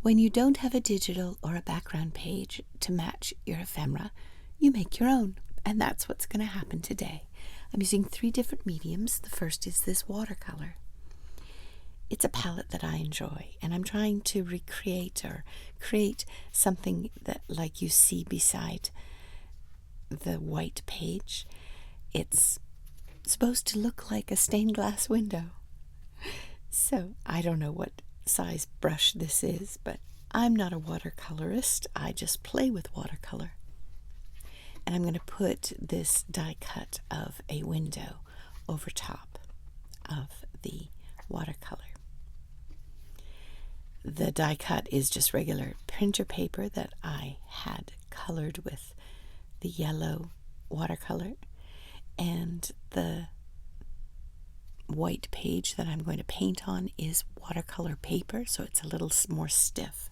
When you don't have a digital or a background page to match your ephemera, you make your own, and that's what's going to happen today. I'm using 3 different mediums. The first is this watercolor. It's a palette that I enjoy, and I'm trying to recreate or create something that, like you see beside the white page, it's supposed to look like a stained glass window. So I don't know what size brush this is, but I'm not a watercolorist. I just play with watercolor. And I'm going to put this die cut of a window over top of the watercolor. The die cut is just regular printer paper that I had colored with the yellow watercolor, and the white page that I'm going to paint on is watercolor paper, so it's a little more stiff.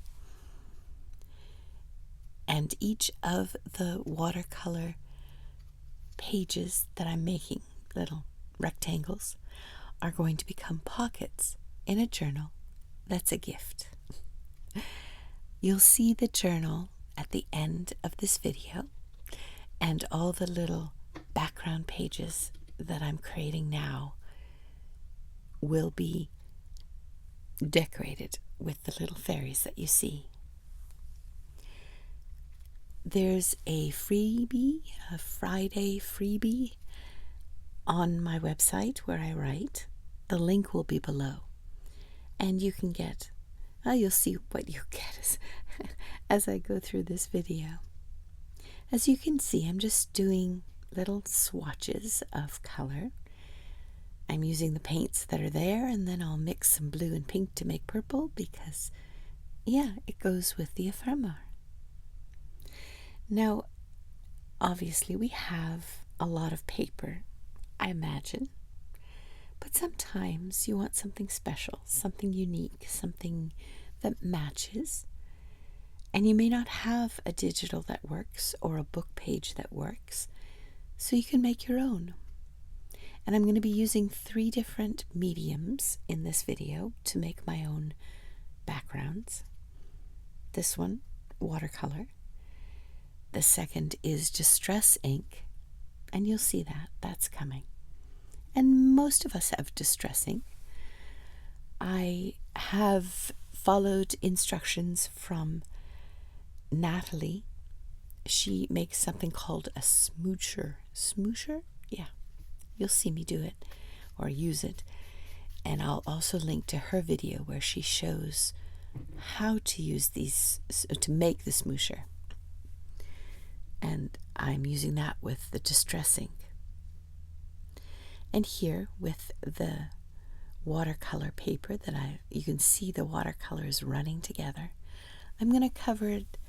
And each of the watercolor pages that I'm making, little rectangles, are going to become pockets in a journal that's a gift. You'll see the journal at the end of this video, and all the little background pages that I'm creating now will be decorated with the little fairies that you see. There's a freebie, a Friday freebie on my website where I write. The link will be below. And you can get, you'll see what you get as I go through this video. As you can see, I'm just doing little swatches of color. I'm using the paints that are there, and then I'll mix some blue and pink to make purple because, it goes with the ephemera. Now, obviously we have a lot of paper, I imagine, but sometimes you want something special, something unique, something that matches, and you may not have a digital that works or a book page that works, so you can make your own. And I'm going to be using 3 different mediums in this video to make my own backgrounds. This one, watercolor. The second is distress ink, and you'll see that. That's coming. And most of us have distress ink. I have followed instructions from Natalie. She makes something called a smoocher. Smoocher? Yeah. You'll see me do it or use it. And I'll also link to her video where she shows how to use these, to make the smoosher. And I'm using that with the distress ink. And here with the watercolor paper that you can see the watercolors running together, I'm going to cover it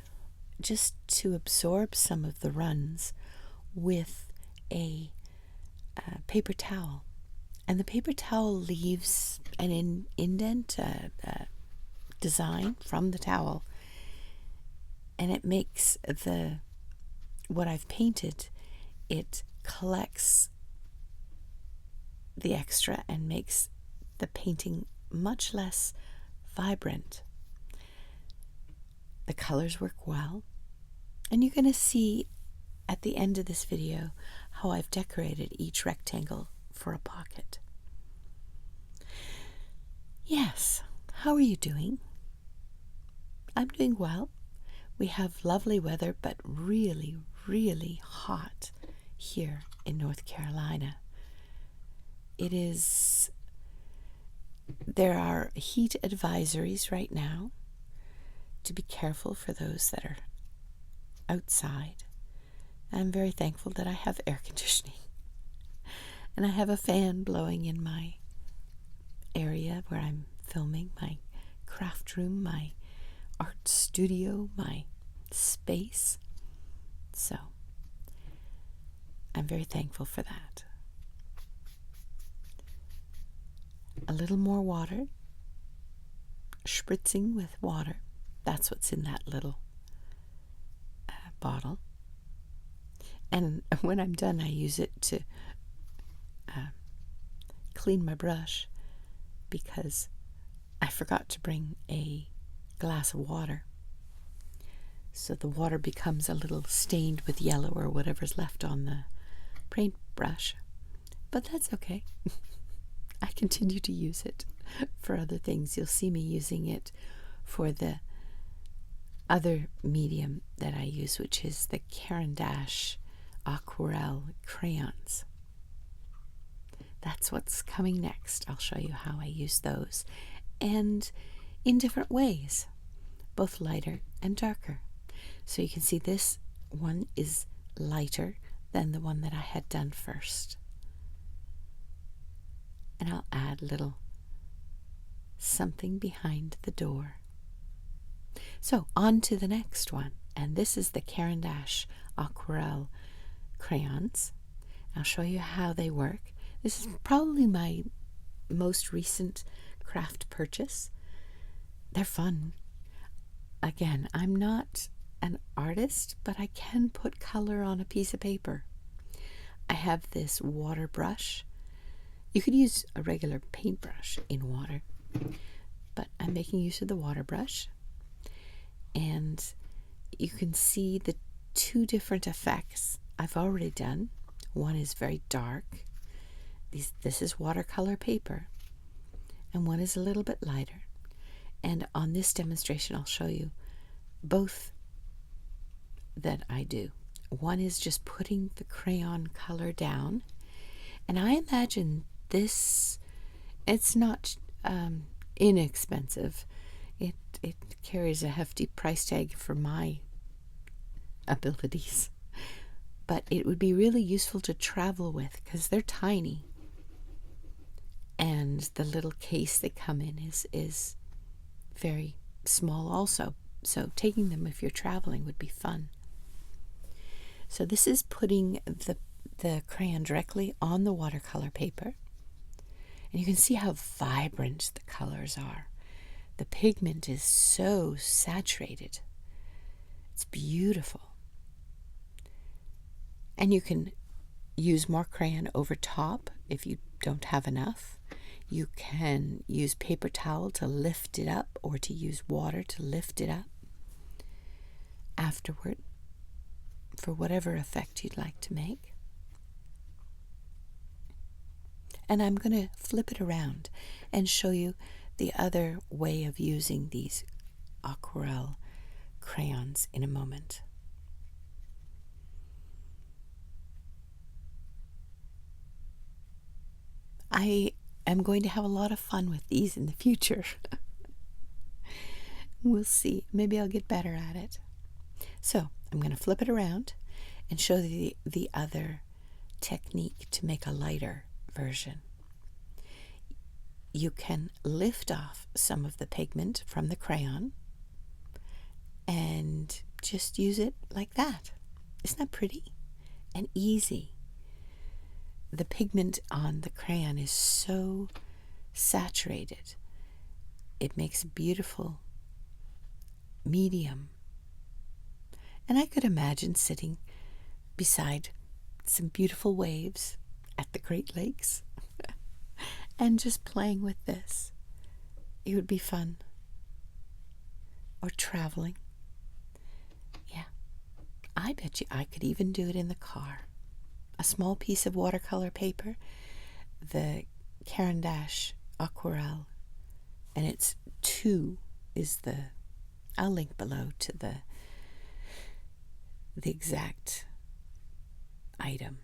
just to absorb some of the runs with a paper towel. And the paper towel leaves an indent, design from the towel, and it makes what I've painted, it collects the extra and makes the painting much less vibrant. The colors work well, and you're going to see at the end of this video how I've decorated each rectangle for a pocket. Yes, how are you doing? I'm doing well. We have lovely weather, but really, really hot here in North Carolina. There are heat advisories right now to be careful for those that are outside. I'm very thankful that I have air conditioning, and I have a fan blowing in my area where I'm filming, my craft room, my art studio, my space. So I'm very thankful for that. A little more water, spritzing with water. That's what's in that little bottle. And when I'm done, I use it to clean my brush because I forgot to bring a glass of water. So the water becomes a little stained with yellow or whatever's left on the paintbrush. But that's okay. I continue to use it for other things. You'll see me using it for the other medium that I use, which is the Caran aquarelle crayons. That's what's coming next. I'll show you how I use those, and in different ways, both lighter and darker. So you can see this one is lighter than the one that I had done first. And I'll add little something behind the door. So on to the next one, and this is the Caran aquarelle crayons. I'll show you how they work. This is probably my most recent craft purchase. They're fun. Again, I'm not an artist, but I can put color on a piece of paper. I have this water brush. You could use a regular paintbrush in water, but I'm making use of the water brush. And you can see the two different effects I've already done. One is very dark. This is watercolor paper. And one is a little bit lighter. And on this demonstration, I'll show you both that I do. One is just putting the crayon color down. And I imagine this, it's not inexpensive. It carries a hefty price tag for my abilities. But it would be really useful to travel with because they're tiny. And the little case they come in is very small also. So taking them if you're traveling would be fun. So this is putting the crayon directly on the watercolor paper. And you can see how vibrant the colors are. The pigment is so saturated. It's beautiful. And you can use more crayon over top if you don't have enough. You can use paper towel to lift it up, or to use water to lift it up afterward for whatever effect you'd like to make. And I'm going to flip it around and show you the other way of using these aquarelle crayons in a moment. I am going to have a lot of fun with these in the future. We'll see. Maybe I'll get better at it. So I'm going to flip it around and show you the other technique to make a lighter version. You can lift off some of the pigment from the crayon and just use it like that. Isn't that pretty and easy? The pigment on the crayon is so saturated. It makes a beautiful medium. And I could imagine sitting beside some beautiful waves at the Great Lakes and just playing with this. It would be fun. Or traveling. Yeah. I bet you I could even do it in the car. A small piece of watercolor paper, the Caran aquarelle, and it's 2 is the, I'll link below to the exact item.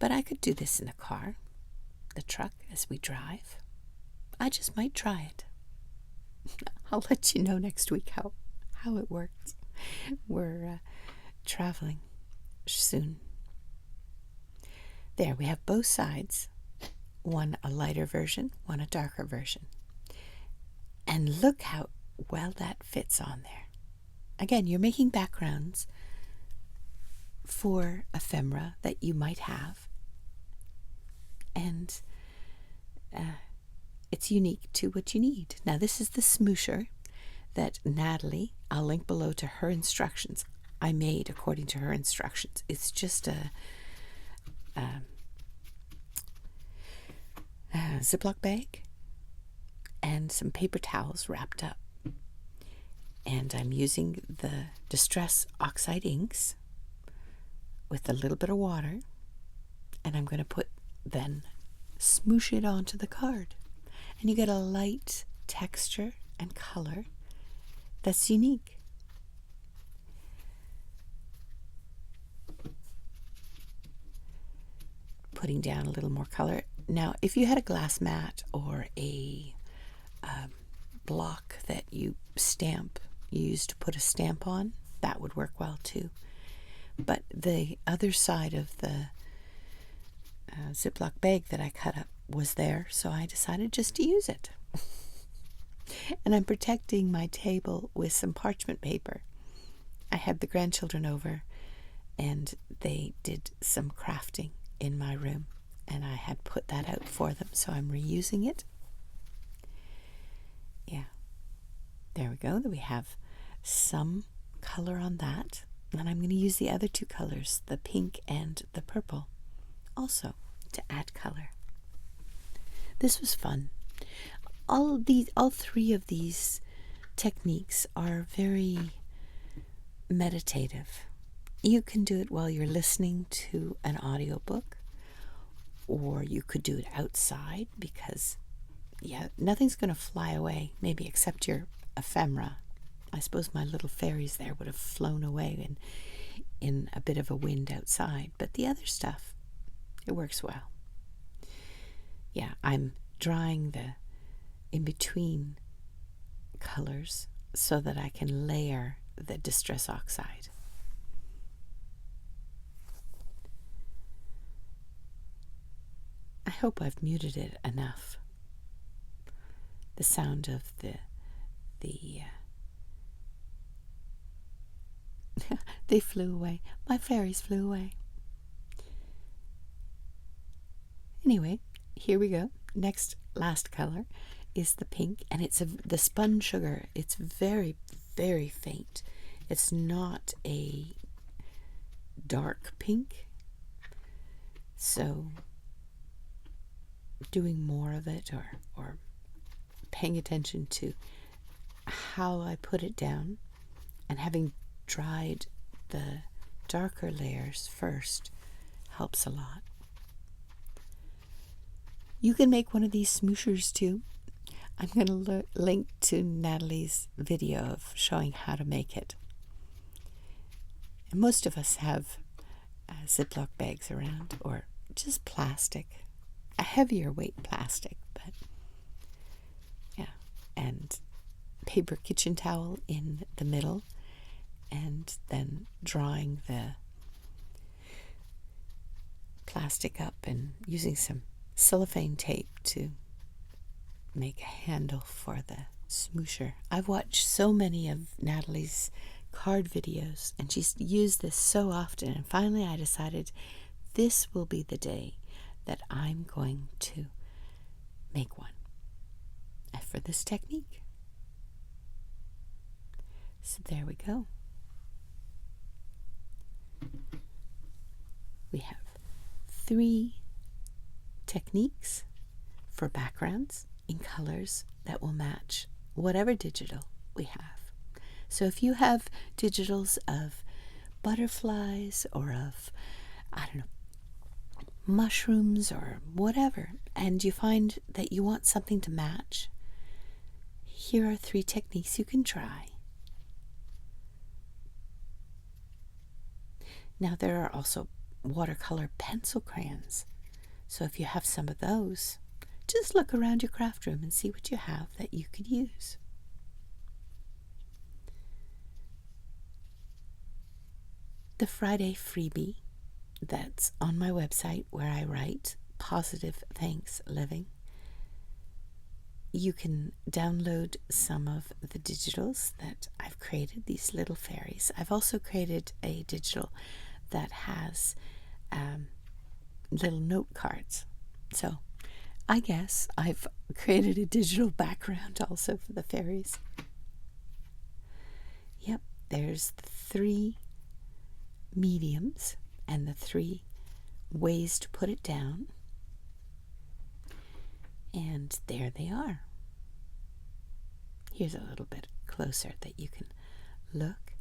But I could do this in the car, the truck, as we drive. I just might try it. I'll let you know next week how it works. We're traveling soon. There, we have both sides. One a lighter version, one a darker version. And look how well that fits on there. Again, you're making backgrounds for ephemera that you might have. And it's unique to what you need. Now, this is the smoosher that Natalie, I'll link below to her instructions, I made according to her instructions. It's just a Ziploc bag, and some paper towels wrapped up. And I'm using the Distress Oxide inks with a little bit of water, and I'm going to then smoosh it onto the card. And you get a light texture and color that's unique. Putting down a little more color. Now, if you had a glass mat or a block that you use to put a stamp on, that would work well too. But the other side of the Ziploc bag that I cut up was there, so I decided just to use it. And I'm protecting my table with some parchment paper. I had the grandchildren over, and they did some crafting in my room, and I had put that out for them, so I'm reusing it. Yeah, there we go. We have some color on that, and I'm going to use the other two colors, the pink and the purple, also to add color. This was fun. All three of these techniques are very meditative. You can do it while you're listening to an audiobook, or you could do it outside because, nothing's going to fly away, maybe except your ephemera. I suppose my little fairies there would have flown away in a bit of a wind outside, but the other stuff, it works well. Yeah, I'm drawing the in-between colors so that I can layer the Distress Oxide. I hope I've muted it enough. The sound of they flew away. My fairies flew away. Anyway, here we go. Last color is the pink, and it's the spun sugar. It's very, very faint. It's not a dark pink. So doing more of it or paying attention to how I put it down and having dried the darker layers first helps a lot. You can make one of these smooshers too. I'm going to link to Natalie's video of showing how to make it. And most of us have Ziploc bags around, or just plastic, a heavier weight plastic, but yeah, and paper kitchen towel in the middle, and then drawing the plastic up and using some cellophane tape to make a handle for the smoosher. I've watched so many of Natalie's card videos, and she's used this so often, and finally I decided this will be the day that I'm going to make one for this technique. So there we go. We have 3 techniques for backgrounds in colors that will match whatever digital we have. So if you have digitals of butterflies or of, mushrooms or whatever, and you find that you want something to match, here are 3 techniques you can try. Now there are also watercolor pencil crayons. So if you have some of those, just look around your craft room and see what you have that you could use. The Friday freebie that's on my website where I write Positive Thanks Living. You can download some of the digitals that I've created, these little fairies. I've also created a digital that has little note cards. So I guess I've created a digital background also for the fairies. Yep, there's the 3 mediums and the 3 ways to put it down. And there they are. Here's a little bit closer that you can look.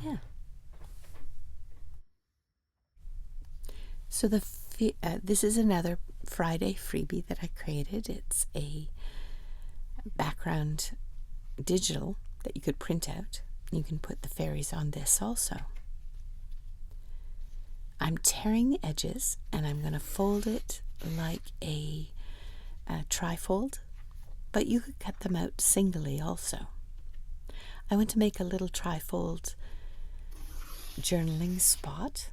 Yeah. So this is another Friday freebie that I created. It's a background digital that you could print out. You can put the fairies on this also. I'm tearing the edges and I'm going to fold it like a trifold, but you could cut them out singly also. I want to make a little trifold journaling spot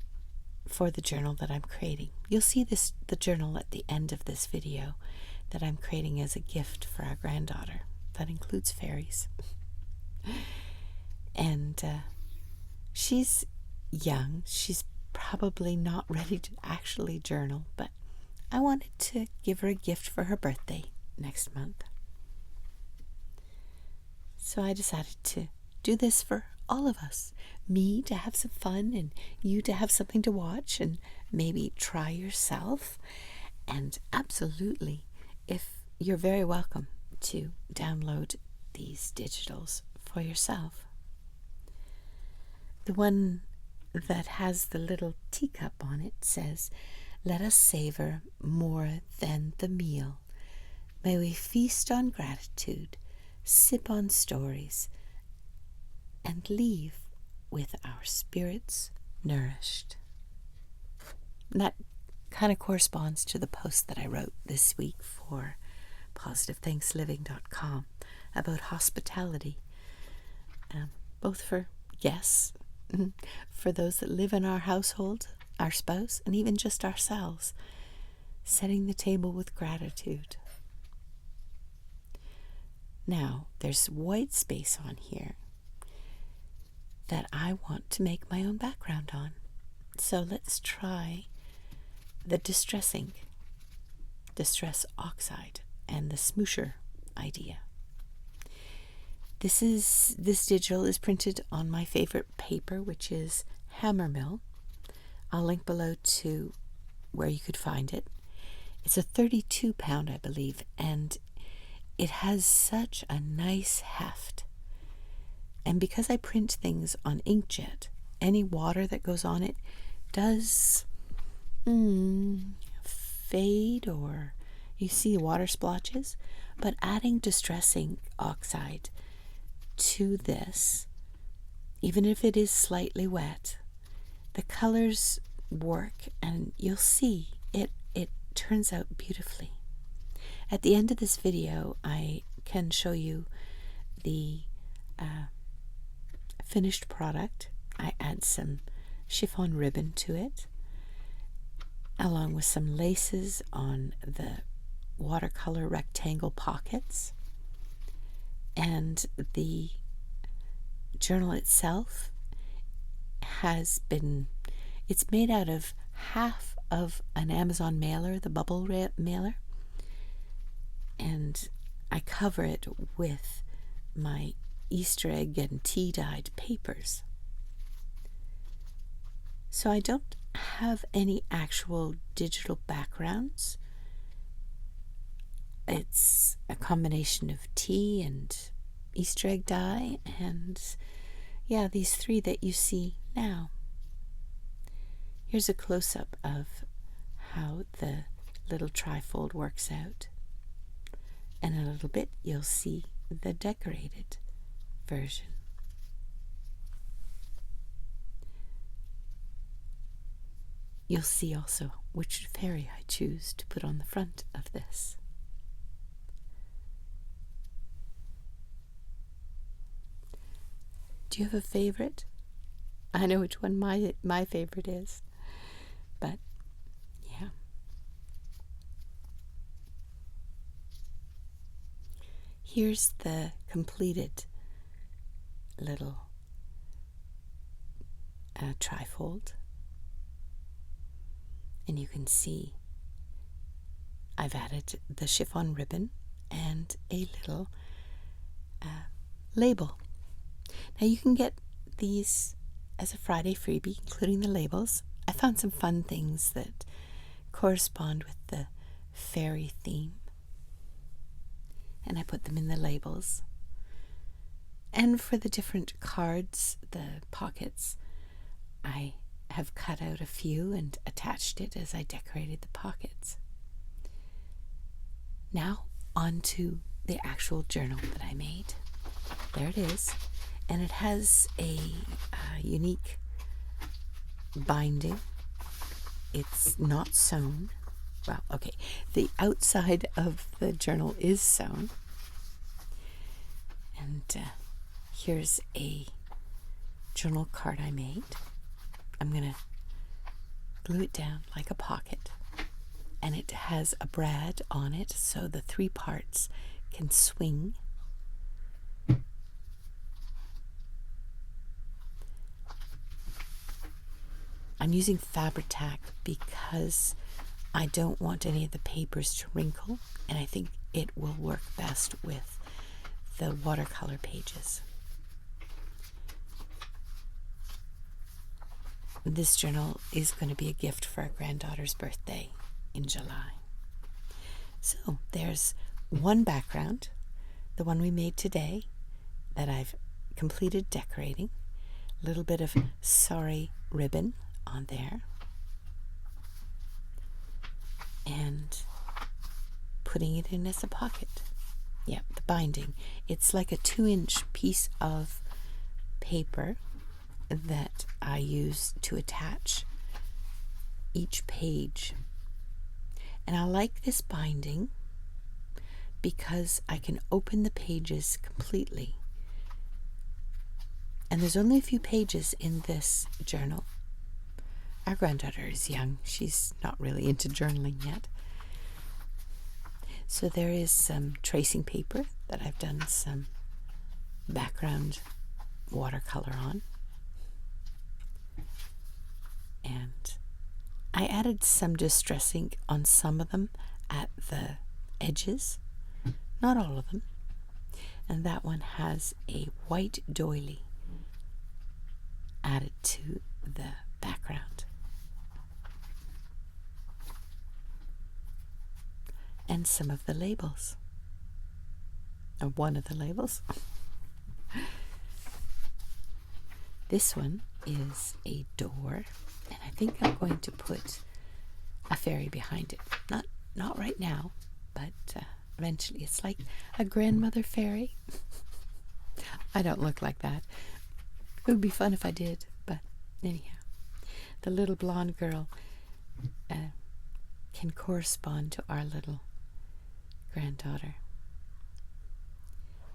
for the journal that I'm creating. You'll see the journal at the end of this video that I'm creating as a gift for our granddaughter. That includes fairies. And she's young. She's probably not ready to actually journal, but I wanted to give her a gift for her birthday next month. So I decided to do this for all of us. Me to have some fun and you to have something to watch and maybe try yourself. And absolutely, if you're very welcome to download these digitals for yourself. The one that has the little teacup on it says, "Let us savor more than the meal. May we feast on gratitude, sip on stories, and leave with our spirits nourished." And that kind of corresponds to the post that I wrote this week for positivethinksliving.com about hospitality, both for guests, for those that live in our household, our spouse, and even just ourselves, setting the table with gratitude. Now, there's white space on here that I want to make my own background on. So let's try the Distress Oxide, and the Smoosher idea. This digital is printed on my favorite paper, which is Hammermill. I'll link below to where you could find it. It's a 32 pound, I believe, and it has such a nice heft. And because I print things on inkjet, any water that goes on it does fade, or you see water splotches. But adding Distressing Oxide to this, even if it is slightly wet, the colors work, and you'll see it turns out beautifully. At the end of this video, I can show you the finished product. I add some chiffon ribbon to it, along with some laces on the watercolor rectangle pockets. And the journal itself it's made out of half of an Amazon mailer, the bubble mailer, and I cover it with my Easter egg and tea dyed papers. So I don't have any actual digital backgrounds. It's a combination of tea and Easter egg dye, and yeah, these three that you see now. Here's a close-up of how the little trifold works out. And in a little bit, you'll see the decorated version. You'll see also which fairy I choose to put on the front of this. Do you have a favorite? I know which one my favorite is, but yeah. Here's the completed little trifold, and you can see I've added the chiffon ribbon and a little label. Now you can get these as a Friday freebie, including the labels. I found some fun things that correspond with the fairy theme. And I put them in the labels. And for the different cards, the pockets, I have cut out a few and attached it as I decorated the pockets. Now on to the actual journal that I made. There it is. And it has a unique binding. It's not sewn. Well, okay, the outside of the journal is sewn. And here's a journal card I made. I'm going to glue it down like a pocket. And it has a brad on it so the 3 parts can swing. I'm using Fabri-Tac because I don't want any of the papers to wrinkle, and I think it will work best with the watercolor pages. This journal is going to be a gift for our granddaughter's birthday in July. So there's one background, the one we made today, that I've completed decorating. A little bit of sari ribbon on there. And putting it in as a pocket. Yep, the binding. It's like a 2-inch piece of paper that I use to attach each page. And I like this binding because I can open the pages completely. And there's only a few pages in this journal. Our granddaughter is young. She's not really into journaling yet. So there is some tracing paper that I've done some background watercolor on. And I added some distress ink on some of them at the edges, not all of them. And that one has a white doily added to the background. And some of the labels, or one of the labels. This one is a door, and I think I'm going to put a fairy behind it. Not right now, but eventually. It's like a grandmother fairy. I don't look like that. It would be fun if I did, but anyhow. The little blonde girl can correspond to our little granddaughter.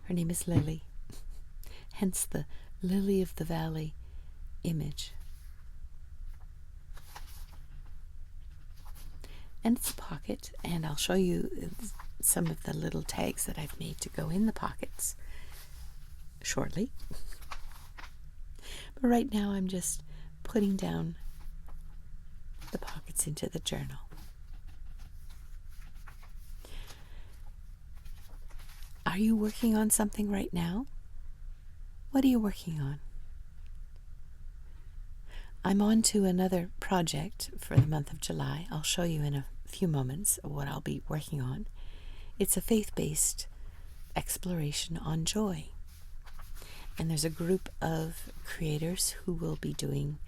Her name is Lily, hence the lily of the valley image. And it's a pocket, and I'll show you some of the little tags that I've made to go in the pockets shortly. But right now I'm just putting down the pockets into the journal. Are you working on something right now? What are you working on? I'm on to another project for the month of July. I'll show you in a few moments what I'll be working on. It's a faith-based exploration on joy. And there's a group of creators who will be doing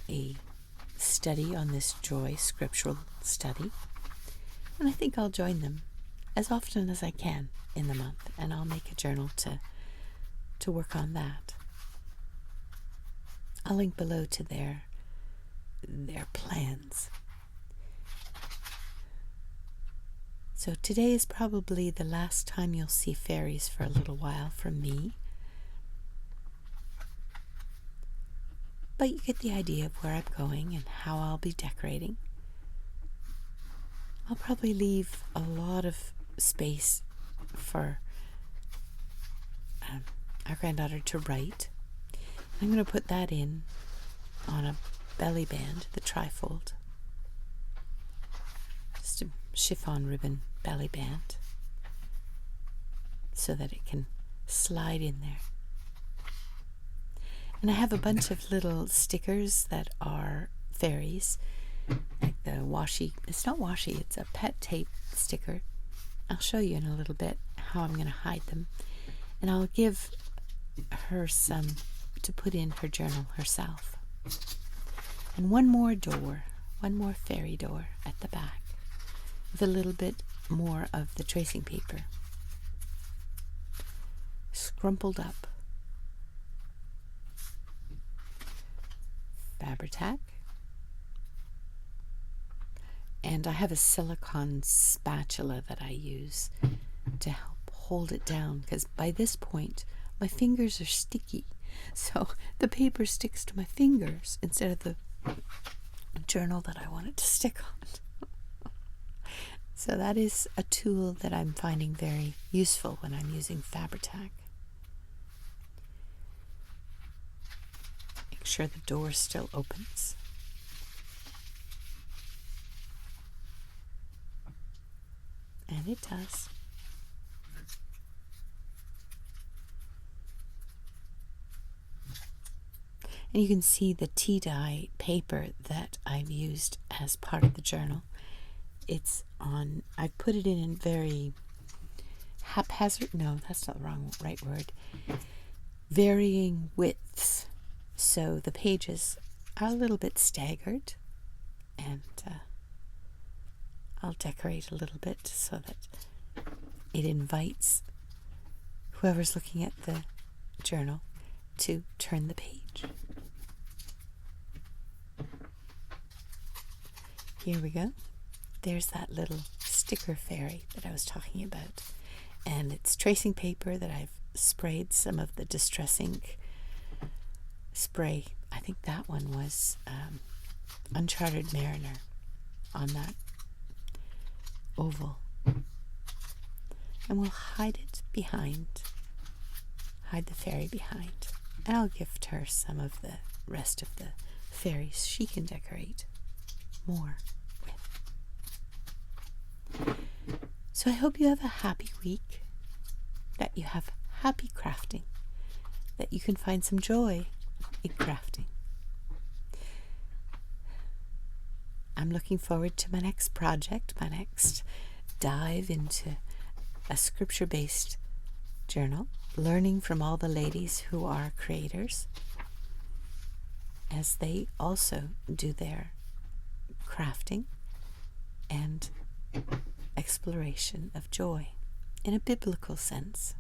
a study on this joy scriptural study. And I think I'll join them as often as I can in the month, and I'll make a journal to work on that. I'll link below to their plans. So today is probably the last time you'll see fairies for a little while from me. But you get the idea of where I'm going and how I'll be decorating. I'll probably leave a lot of space for our granddaughter to write. I'm going to put that in on a belly band, the trifold. Just a chiffon ribbon belly band so that it can slide in there. And I have a bunch of little stickers that are fairies like the washi. It's not washi, it's a pet tape sticker. I'll show you in a little bit how I'm going to hide them. And I'll give her some to put in her journal herself. And one more door, one more fairy door at the back with a little bit more of the tracing paper scrumpled up. Fabri-Tac. And I have a silicone spatula that I use to help hold it down, because by this point my fingers are sticky, so the paper sticks to my fingers instead of the journal that I want it to stick on. So that is a tool that I'm finding very useful when I'm using Fabri-Tac. Make sure the door still opens. And it does. And you can see the tea dye paper that I've used as part of the journal. It's on, I put it in very haphazard, no, that's not the right word, varying widths. So the pages are a little bit staggered, and I'll decorate a little bit so that it invites whoever's looking at the journal to turn the page. Here we go. There's that little sticker fairy that I was talking about. And it's tracing paper that I've sprayed some of the Distress ink spray. I think that one was Uncharted Mariner on that oval. And we'll hide it behind, hide the fairy behind. And I'll gift her some of the rest of the fairies she can decorate more with. So I hope you have a happy week, that you have happy crafting, that you can find some joy in crafting. I'm looking forward to my next project, my next dive into a scripture-based journal, learning from all the ladies who are creators as they also do their crafting and exploration of joy in a biblical sense.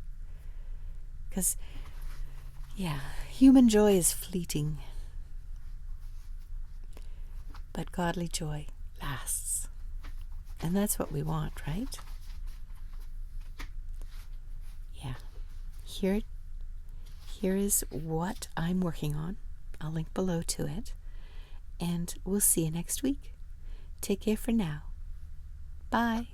Because, yeah, human joy is fleeting, but godly joy lasts. And that's what we want, right? Yeah. Here is what I'm working on. I'll link below to it. And we'll see you next week. Take care for now. Bye.